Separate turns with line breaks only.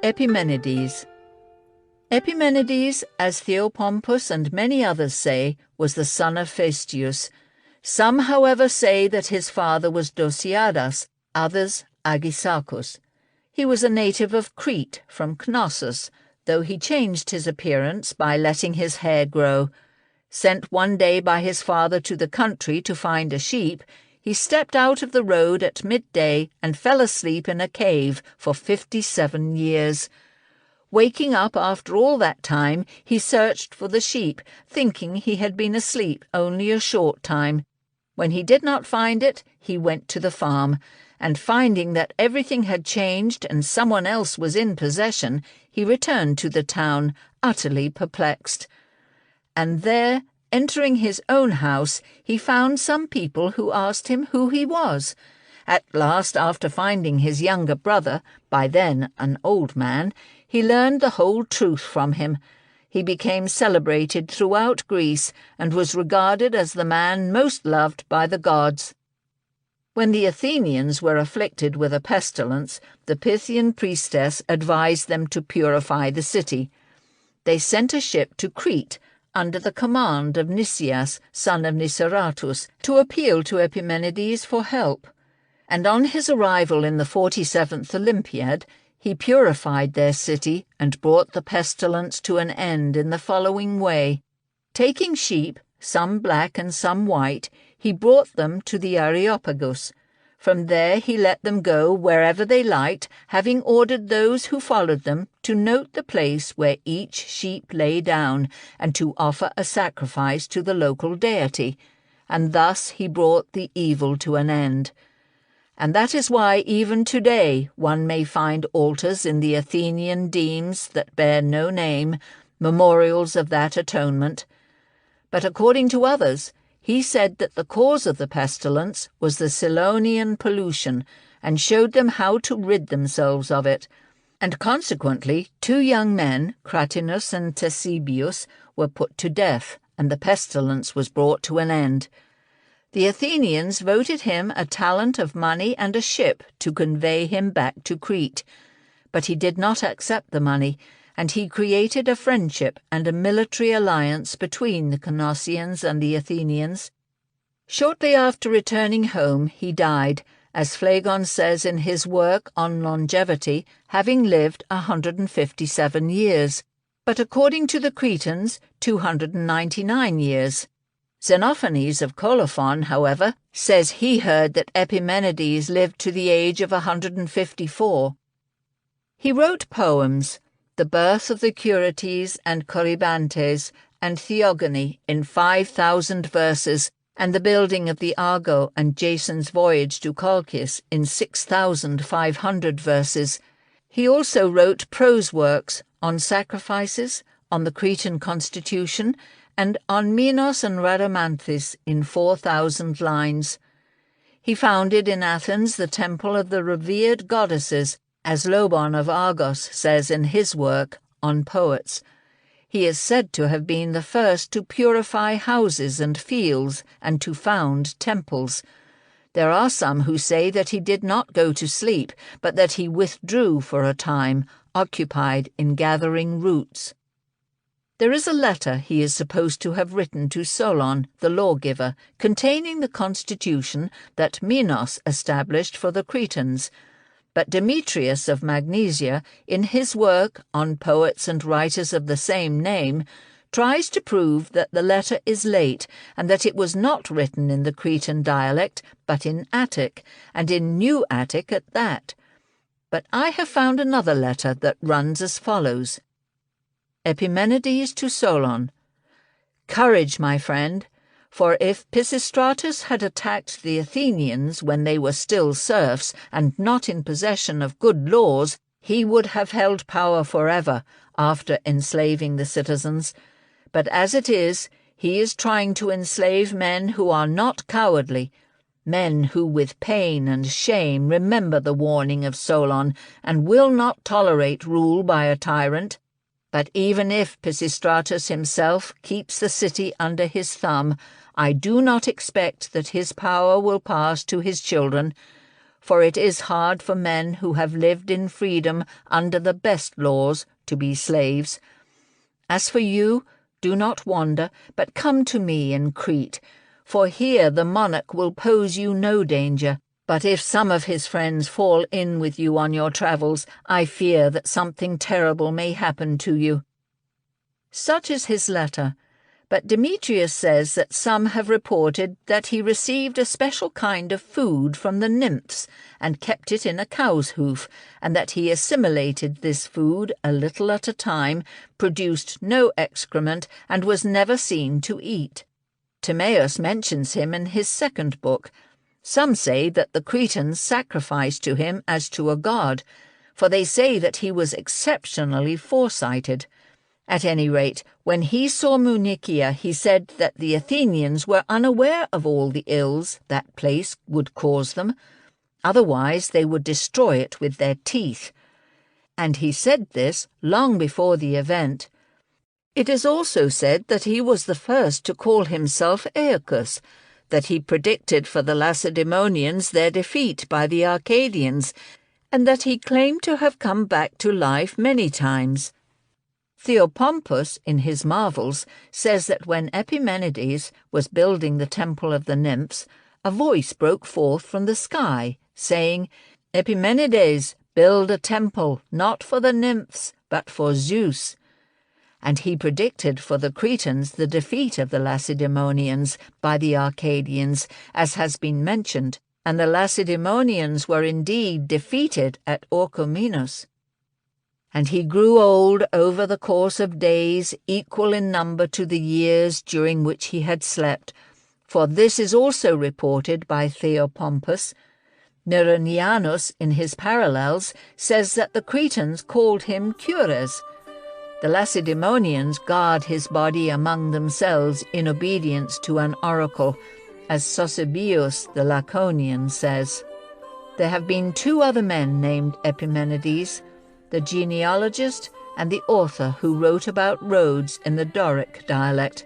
Epimenides. Epimenides, as Theopompus and many others say, was the son of Phaestius. Some, however, say that his father was Dosiadas, others Agisacus. He was a native of Crete, from Cnossus, though he changed his appearance by letting his hair grow. Sent one day by his father to the country to find a sheep, he stepped out of the road at midday and fell asleep in a cave for 57 years. Waking up after all that time, he searched for the sheep, thinking he had been asleep only a short time. When he did not find it, he went to the farm, and finding that everything had changed and someone else was in possession, he returned to the town, utterly perplexed. And there, entering his own house, he found some people who asked him who he was. At last, after finding his younger brother, by then an old man, he learned the whole truth from him. He became celebrated throughout Greece and was regarded as the man most loved by the gods. When the Athenians were afflicted with a pestilence, the Pythian priestess advised them to purify the city. They sent a ship to Crete, under the command of Nicias, son of Niceratus, to appeal to Epimenides for help. And on his arrival in the 47th Olympiad, he purified their city and brought the pestilence to an end in the following way. Taking sheep, some black and some white, he brought them to the Areopagus. From there he let them go wherever they liked, having ordered those who followed them to note the place where each sheep lay down, and to offer a sacrifice to the local deity, and thus he brought the evil to an end. And that is why even today one may find altars in the Athenian demes that bear no name, memorials of that atonement. But according to others, he said that the cause of the pestilence was the Solonian pollution, and showed them how to rid themselves of it. And consequently 2 young men, Cratinus and Ctesibius, were put to death, and the pestilence was brought to an end. The Athenians voted him a talent of money and a ship to convey him back to Crete. But he did not accept the money, and he created a friendship and a military alliance between the Cnossians and the Athenians. Shortly after returning home he died, as Phlegon says in his work on longevity, having lived 157 years, but according to the Cretans 299 years. Xenophanes of Colophon, however, says he heard that Epimenides lived to the age of 154. He wrote poems, The Birth of the Curites and Corybantes, and Theogony in 5,000 verses, and the building of the Argo and Jason's voyage to Colchis in 6,500 verses. He also wrote prose works on sacrifices, on the Cretan constitution, and on Minos and Rhadamanthus in 4,000 lines. He founded in Athens the temple of the revered goddesses, as Lobon of Argos says in his work on poets. He is said to have been the first to purify houses and fields and to found temples. There are some who say that he did not go to sleep, but that he withdrew for a time, occupied in gathering roots. There is a letter he is supposed to have written to Solon, the lawgiver, containing the constitution that Minos established for the Cretans. But Demetrius of Magnesia, in his work on poets and writers of the same name, tries to prove that the letter is late and that it was not written in the Cretan dialect, but in Attic, and in New Attic at that. But I have found another letter that runs as follows. Epimenides to Solon. Courage, my friend, for if Pisistratus had attacked the Athenians when they were still serfs and not in possession of good laws, he would have held power forever after enslaving the citizens. But as it is, he is trying to enslave men who are not cowardly, men who with pain and shame remember the warning of Solon and will not tolerate rule by a tyrant. But even if Pisistratus himself keeps the city under his thumb, I do not expect that his power will pass to his children, for it is hard for men who have lived in freedom under the best laws to be slaves. As for you, do not wander, but come to me in Crete, for here the monarch will pose you no danger. But if some of his friends fall in with you on your travels, I fear that something terrible may happen to you." Such is his letter, but Demetrius says that some have reported that he received a special kind of food from the nymphs and kept it in a cow's hoof, and that he assimilated this food a little at a time, produced no excrement, and was never seen to eat. Timaeus mentions him in his second book. Some say that the Cretans sacrificed to him as to a god, for they say that he was exceptionally foresighted. At any rate, when he saw Munichia, he said that the Athenians were unaware of all the ills that place would cause them, otherwise they would destroy it with their teeth. And he said this long before the event. It is also said that he was the first to call himself Aeacus, that he predicted for the Lacedaemonians their defeat by the Arcadians, and that he claimed to have come back to life many times. Theopompus, in his Marvels, says that when Epimenides was building the temple of the nymphs, a voice broke forth from the sky, saying, "Epimenides, build a temple, not for the nymphs, but for Zeus." And he predicted for the Cretans the defeat of the Lacedaemonians by the Arcadians, as has been mentioned, and the Lacedaemonians were indeed defeated at Orchomenus. And he grew old over the course of days, equal in number to the years during which he had slept, for this is also reported by Theopompus. Myronianus, in his Parallels, says that the Cretans called him Cures. The Lacedaemonians guard his body among themselves in obedience to an oracle, as Sosibius the Laconian says. There have been two other men named Epimenides, the genealogist and the author who wrote about roads in the Doric dialect.